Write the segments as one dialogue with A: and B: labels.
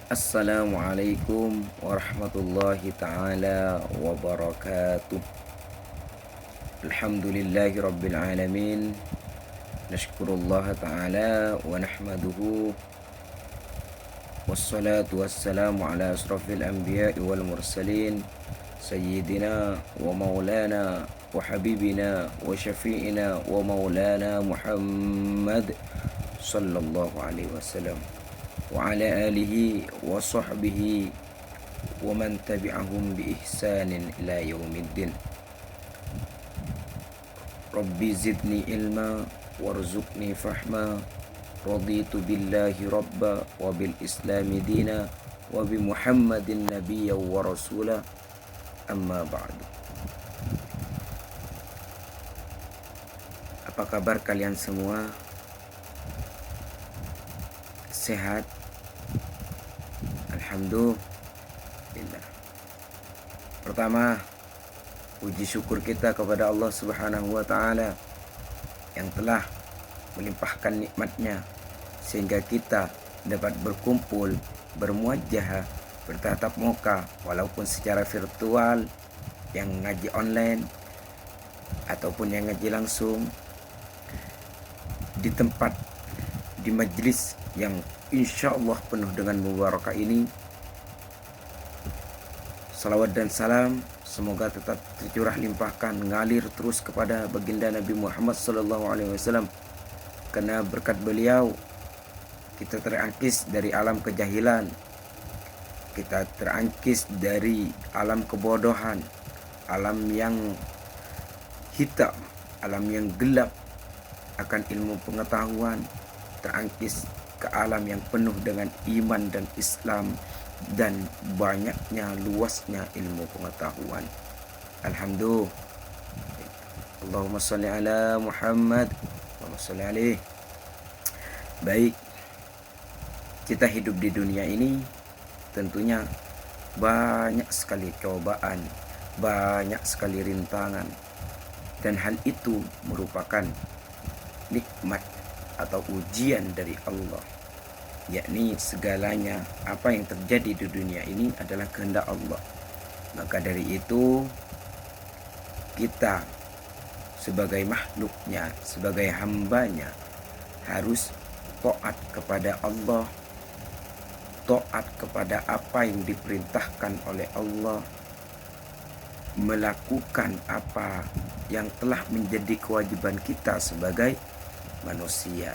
A: Assalamualaikum warahmatullahi ta'ala wabarakatuh. Alhamdulillahi rabbil alamin. Nashkurullaha ta'ala wa nahmaduhu. Wassalatu wassalamu ala asrafil anbiya'i wal mursalin, Sayyidina wa maulana wa habibina wa syafi'ina wa maulana Muhammad sallallahu alaihi wasallam wa ala alihi wa sahbihi wa man tabi'ahum bi ihsanin ila yaumiddin. Rabbi zidni ilma warzuqni fahma, raditu billahi rabba wa bil islami dina wa bi muhammadin nabiyya wa rasula, amma ba'du. Apa kabar kalian semua? Sehat? Alhamdulillah. Pertama, puji syukur kita kepada Allah Subhanahu wa taala yang telah melimpahkan nikmatnya sehingga kita dapat berkumpul, bermuajahah, bertatap muka walaupun secara virtual, yang ngaji online ataupun yang ngaji langsung di tempat, di majlis yang insya Allah penuh dengan mubarakah ini. Salawat dan salam semoga tetap tercurah limpahkan, ngalir terus kepada baginda Nabi Muhammad SAW, karena berkat beliau kita terangkis dari alam kejahilan, kita terangkis dari alam kebodohan, alam yang hitam, alam yang gelap akan ilmu pengetahuan, terangkis ke alam yang penuh dengan iman dan Islam dan banyaknya luasnya ilmu pengetahuan. Alhamdulillah. Allahumma sholli ala Muhammad, Allahumma sholli alaihi. Baik, kita hidup di dunia ini tentunya banyak sekali cobaan, banyak sekali rintangan, dan hal itu merupakan nikmat atau ujian dari Allah, yakni segalanya apa yang terjadi di dunia ini adalah kehendak Allah. Maka dari itu kita sebagai makhluknya, sebagai hambanya harus taat kepada Allah, taat kepada apa yang diperintahkan oleh Allah, melakukan apa yang telah menjadi kewajiban kita sebagai manusia.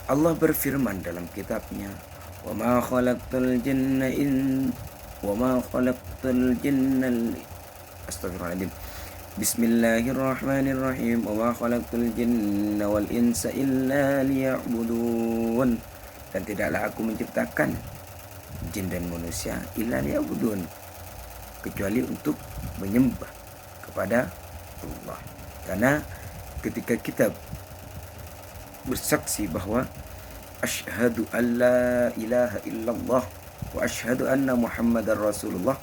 A: Allah berfirman dalam kitabnya, "Wa ma khalaqtul jinna Astagfirullahaladzim. Bismillahirrahmanirrahim. Wa ma khalaqtul jinna wal insa illa liya'budun." Dan tidaklah aku menciptakan jin dan manusia illa liya'budun, kecuali untuk menyembah kepada Allah. Karena ketika kita bersaksi bahwa asyhadu alla ilaha illallah wa asyhadu anna muhammadar rasulullah,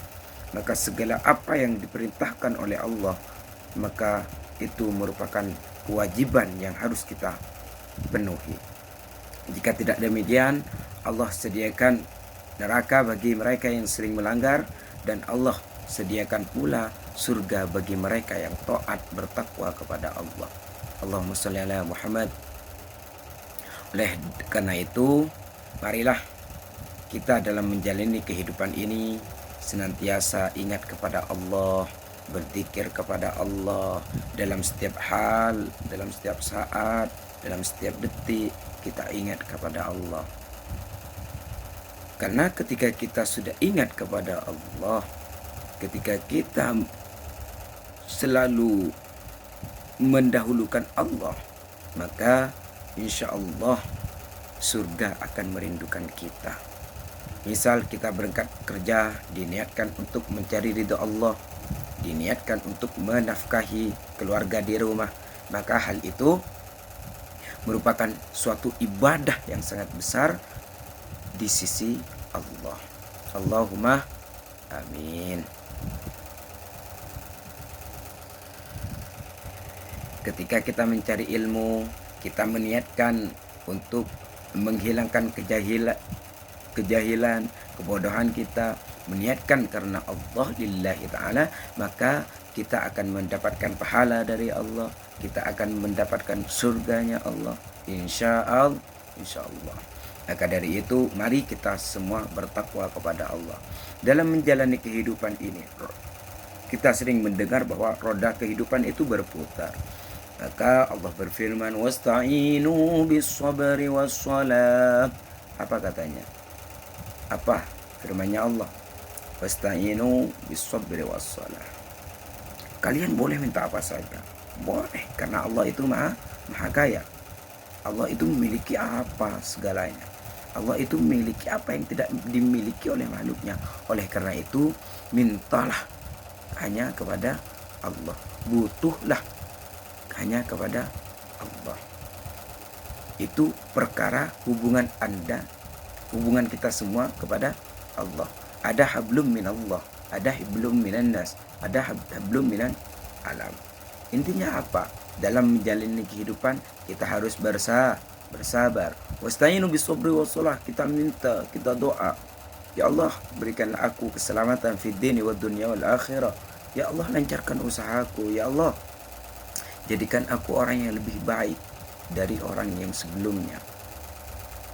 A: maka segala apa yang diperintahkan oleh Allah, maka itu merupakan kewajiban yang harus kita penuhi. Jika tidak demikian, Allah sediakan neraka bagi mereka yang sering melanggar, dan Allah sediakan pula surga bagi mereka yang taat bertakwa kepada Allah. Allahumma sholli ala Muhammad. Oleh karena itu, marilah kita dalam menjalani kehidupan ini senantiasa ingat kepada Allah, berzikir kepada Allah dalam setiap hal, dalam setiap saat, dalam setiap detik. Kita ingat kepada Allah, karena ketika kita sudah ingat kepada Allah, ketika kita selalu mendahulukan Allah, maka insya Allah surga akan merindukan kita. Misal kita berangkat kerja, diniatkan untuk mencari ridha Allah, diniatkan untuk menafkahi keluarga di rumah, maka hal itu merupakan suatu ibadah yang sangat besar di sisi Allah. Allahumma amin. Ketika kita mencari ilmu, kita meniatkan untuk menghilangkan kejahilan, kejahilan, kebodohan kita, meniatkan karena Allah lillahi ta'ala, maka kita akan mendapatkan pahala dari Allah, kita akan mendapatkan surganya Allah, insya Allah. Maka dari itu mari kita semua bertakwa kepada Allah. Dalam menjalani kehidupan ini, kita sering mendengar bahwa roda kehidupan itu berputar. Maka Allah berfirman, wasta'inu bis-sabri was-salah. Apa katanya? Apa firmannya Allah? Wasta'inu bis-sabri was-salah. Kalian boleh minta apa saja. Boleh, karena Allah itu maha kaya. Allah itu memiliki apa segalanya. Allah itu memiliki apa yang tidak dimiliki oleh makhluknya. Oleh karena itu, mintalah hanya kepada Allah, butuhlah hanya kepada Allah. Itu perkara hubungan Anda, hubungan kita semua kepada Allah. Ada hablum minallah, ada hablum minan nas, ada hablum minan alam. Intinya apa? Dalam menjalani kehidupan kita harus bersabar. Wasta'inu bis-sabri was-salah, kita minta, kita doa. Ya Allah, berikanlah aku keselamatan fid dini wad dunya wal akhirah. Ya Allah, lancarkan usahaku. Ya Allah, jadikan aku orang yang lebih baik dari orang yang sebelumnya.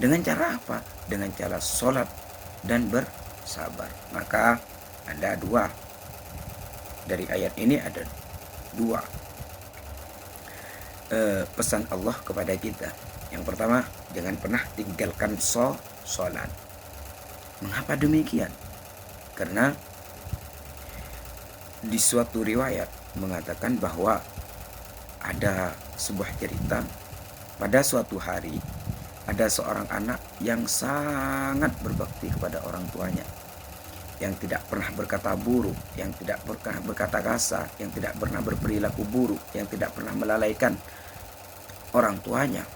A: Dengan cara apa? Dengan cara sholat dan bersabar. Maka ada dua. Dari ayat ini ada dua pesan Allah kepada kita. Yang pertama, jangan pernah tinggalkan sholat. Mengapa demikian? Karena di suatu riwayat mengatakan bahwa ada sebuah cerita, pada suatu hari ada seorang anak yang sangat berbakti kepada orang tuanya, yang tidak pernah berkata buruk, yang tidak pernah berkata kasar, yang tidak pernah berperilaku buruk, yang tidak pernah melalaikan orang tuanya.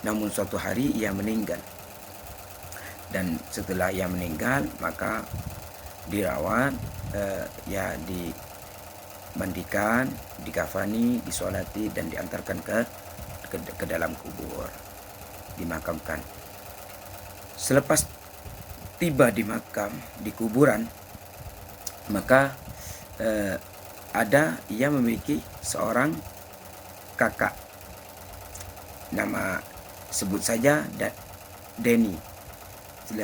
A: Namun suatu hari ia meninggal. Dan setelah ia meninggal, maka dirawat, dimandikan, dikafani, disolati, dan diantarkan ke dalam kubur, dimakamkan. Selepas tiba di makam, di kuburan, maka ia memiliki seorang kakak, nama sebut saja Denny.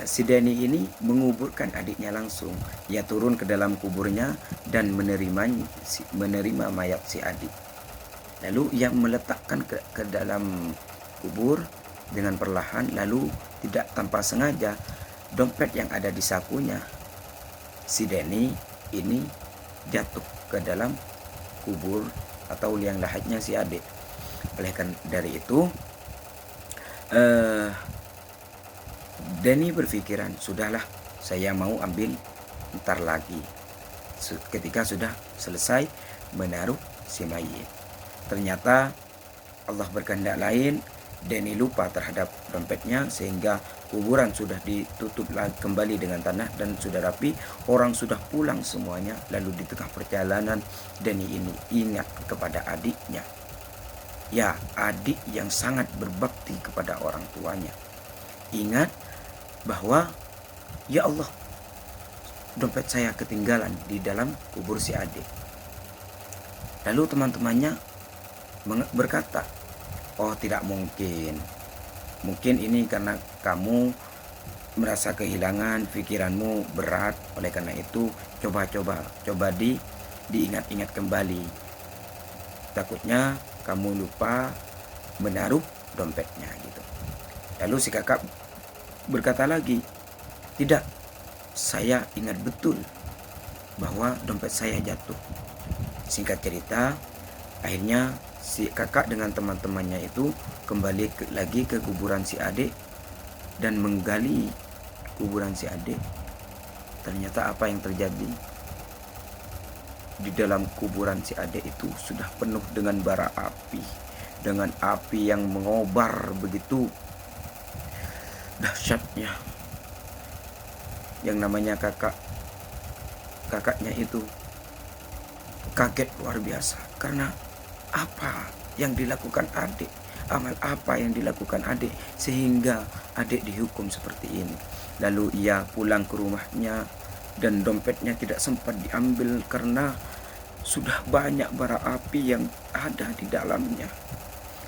A: Si Denny ini menguburkan adiknya langsung. Ia turun ke dalam kuburnya dan menerima mayat si adik. Lalu ia meletakkan ke dalam kubur dengan perlahan. Lalu tidak tanpa sengaja, dompet yang ada di sakunya si Denny ini jatuh ke dalam kubur atau liang lahatnya si adik. Oleh karena dari itu, Denny berpikiran, sudahlah, saya mau ambil ntar lagi, ketika sudah selesai menaruh si mayit. Ternyata Allah berkehendak lain. Denny lupa terhadap dompetnya, sehingga kuburan sudah ditutup kembali dengan tanah dan sudah rapi. Orang sudah pulang semuanya. Lalu di tengah perjalanan, Denny ini ingat kepada adiknya. Ya, adik yang sangat berbakti kepada orang tuanya. Ingat bahwa, ya Allah, dompet saya ketinggalan di dalam kubur si adik. Lalu teman-temannya berkata, oh tidak mungkin. Mungkin ini karena kamu merasa kehilangan, pikiranmu berat. Oleh karena itu coba diingat-ingat kembali. Takutnya kamu lupa menaruh dompetnya gitu. Lalu si kakak berkata lagi, tidak, saya ingat betul bahwa dompet saya jatuh. Singkat cerita, akhirnya si kakak dengan teman-temannya itu kembali lagi ke kuburan si adik dan menggali kuburan si adik. Ternyata apa yang terjadi? Di dalam kuburan si adik itu sudah penuh dengan bara api, dengan api yang mengobar begitu dahsyatnya. Yang namanya kakaknya itu kaget luar biasa. Karena apa yang dilakukan adik, amal apa yang dilakukan adik, sehingga adik dihukum seperti ini. Lalu ia pulang ke rumahnya dan dompetnya tidak sempat diambil karena sudah banyak bara api yang ada di dalamnya.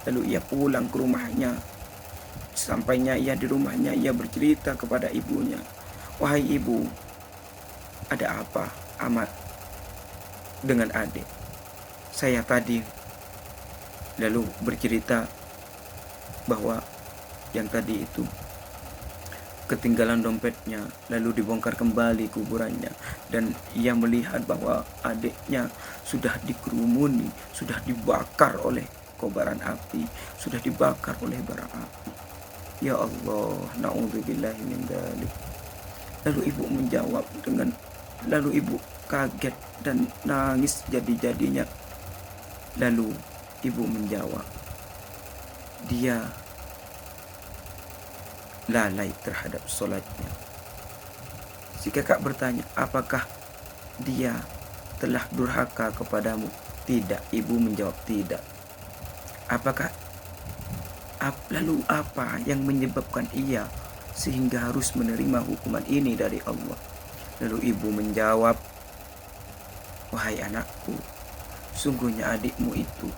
A: Lalu ia pulang ke rumahnya. Sampainya ia di rumahnya, ia bercerita kepada ibunya, "Wahai ibu, ada apa amat dengan adik? Saya tadi," lalu bercerita bahwa yang tadi itu ketinggalan dompetnya, lalu dibongkar kembali kuburannya, dan ia melihat bahwa adiknya sudah dikerumuni, sudah dibakar oleh kobaran api, sudah dibakar oleh bara api. Ya Allah, na'udzubillahi min dzalik. Lalu ibu kaget dan nangis jadi-jadinya. Lalu ibu menjawab, dia lalai terhadap solatnya. Si kakak bertanya, apakah dia telah durhaka kepadamu? Tidak, ibu menjawab tidak. Lalu apa yang menyebabkan ia sehingga harus menerima hukuman ini dari Allah? Lalu ibu menjawab, wahai anakku, sungguhnya adikmu itu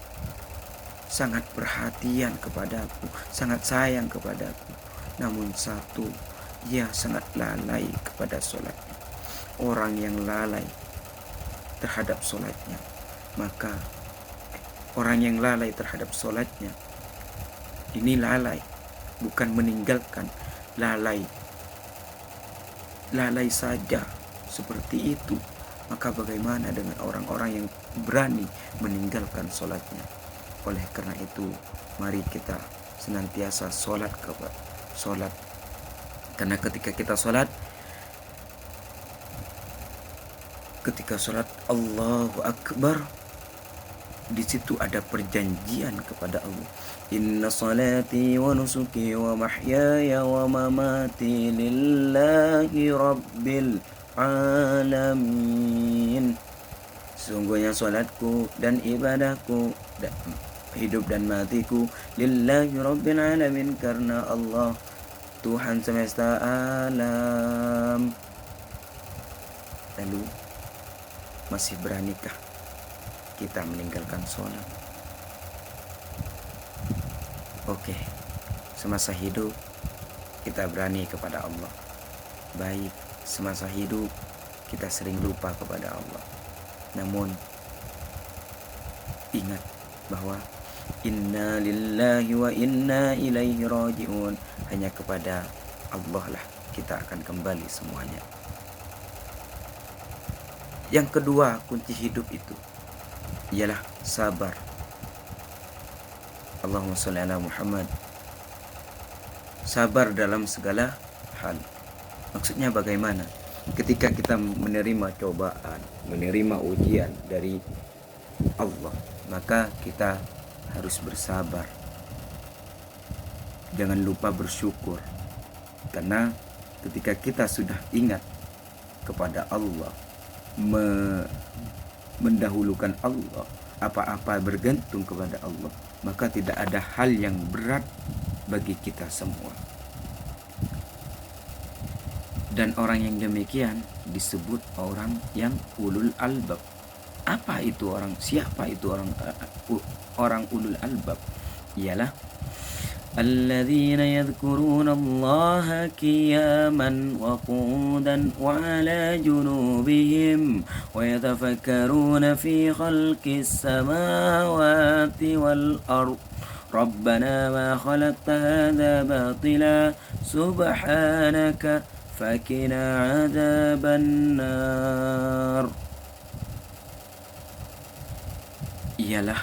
A: sangat perhatian kepadaku, sangat sayang kepadaku. Namun satu, ia sangat lalai kepada sholatnya. Orang yang lalai terhadap sholatnya, maka orang yang lalai terhadap sholatnya, ini lalai, bukan meninggalkan, lalai saja seperti itu. Maka bagaimana dengan orang-orang yang berani meninggalkan sholatnya? Oleh karena itu, mari kita senantiasa sholat. Karena ketika sholat Allahu Akbar, di situ ada perjanjian kepada Allah. Inna salati wa nusuki wa mahyaya wa mamati lillahi rabbil alamin. Sungguhnya salatku dan ibadahku, hidup dan matiku lillahi rabbil alamin, karena Allah Tuhan semesta alam. Lalu masih beranikah kita meninggalkan sholat? Oke, semasa hidup kita berani kepada Allah. Baik, semasa hidup kita sering lupa kepada Allah. Namun ingat bahwa inna lillahi wa inna ilaihi raji'un. Hanya kepada Allah lah kita akan kembali semuanya. Yang kedua, kunci hidup itu ialah sabar. Allahumma sholli ala Muhammad. Sabar dalam segala hal. Maksudnya bagaimana? Ketika kita menerima cobaan, menerima ujian dari Allah, maka kita harus bersabar. Jangan lupa bersyukur. Karena ketika kita sudah ingat kepada Allah, mendahulukan Allah, apa-apa bergantung kepada Allah, maka tidak ada hal yang berat bagi kita semua. Dan orang yang demikian disebut orang yang ulul albab. Apa itu orang? Siapa itu orang ulul albab? Ialah الذين يذكرون الله قياما وقعودا وعلى جنوبهم ويتفكرون في خلق السماوات والأرض ربنا ما خلقت هذا باطلا سبحانك فقنا عذاب النار. Ialah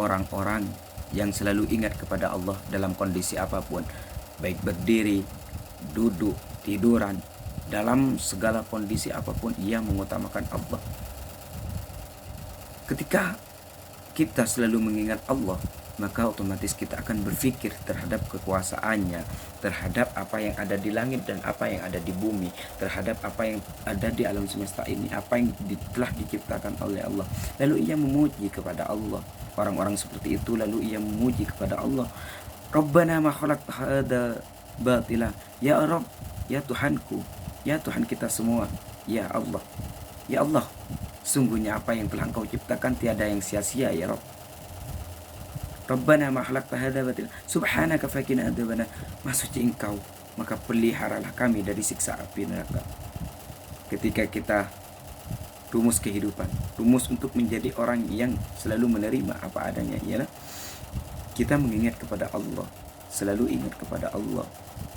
A: orang-orang yang selalu ingat kepada Allah dalam kondisi apapun, baik berdiri, duduk, tiduran, dalam segala kondisi apapun ia mengutamakan Allah. Ketika kita selalu mengingat Allah, maka otomatis kita akan berpikir terhadap kekuasaannya, terhadap apa yang ada di langit dan apa yang ada di bumi, terhadap apa yang ada di alam semesta ini, apa yang telah diciptakan oleh Allah. Lalu ia memuji kepada Allah. Orang-orang seperti itu lalu ia memuji kepada Allah. Rabbana ma khalaqta hadza batila. Ya Rabb, ya Tuhanku, ya Tuhan kita semua, ya Allah. Ya Allah, sungguhnya apa yang telah Engkau ciptakan tiada yang sia-sia ya Rabb. Rabbana ma khalaqta hadza batila subhanaka faqina adzabannar. Maha suci Engkau, maka peliharalah kami dari siksa api neraka. Ketika kita rumus kehidupan, rumus untuk menjadi orang yang selalu menerima apa adanya ialah kita mengingat kepada Allah, selalu ingat kepada Allah,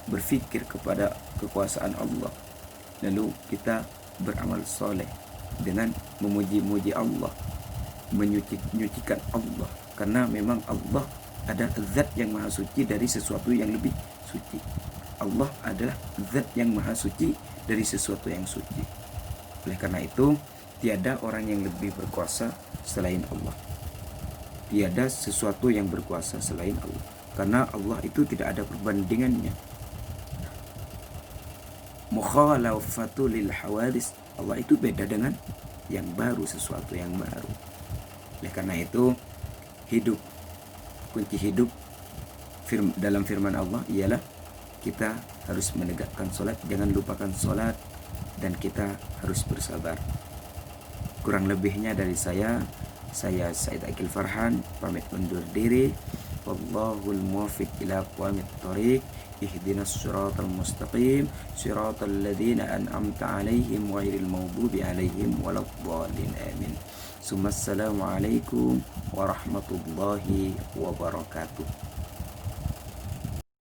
A: berfikir kepada kekuasaan Allah, lalu kita beramal soleh dengan memuji-muji Allah, menyucikan Allah, karena memang Allah ada zat yang maha suci dari sesuatu yang lebih suci. Allah adalah zat yang maha suci dari sesuatu yang suci. Oleh karena itu, tiada orang yang lebih berkuasa selain Allah. Tiada sesuatu yang berkuasa selain Allah, karena Allah itu tidak ada perbandingannya. Mukhalafatu lil hawadis, Allah itu beda dengan yang baru, sesuatu yang baru. Oleh karena itu, hidup, kunci hidup dalam firman Allah ialah kita harus menegakkan sholat, jangan lupakan sholat, dan kita harus bersabar. Kurang lebihnya dari saya Said Akil Farhan pamit undur diri. Wallahul muwaffiq ila aqwamit thoriq. Ihdinas siratal mustaqim, siratal ladzina an'amta 'alaihim ghairil maghdubi 'alaihim waladdallin. Amin. Assalamualaikum warahmatullahi wabarakatuh.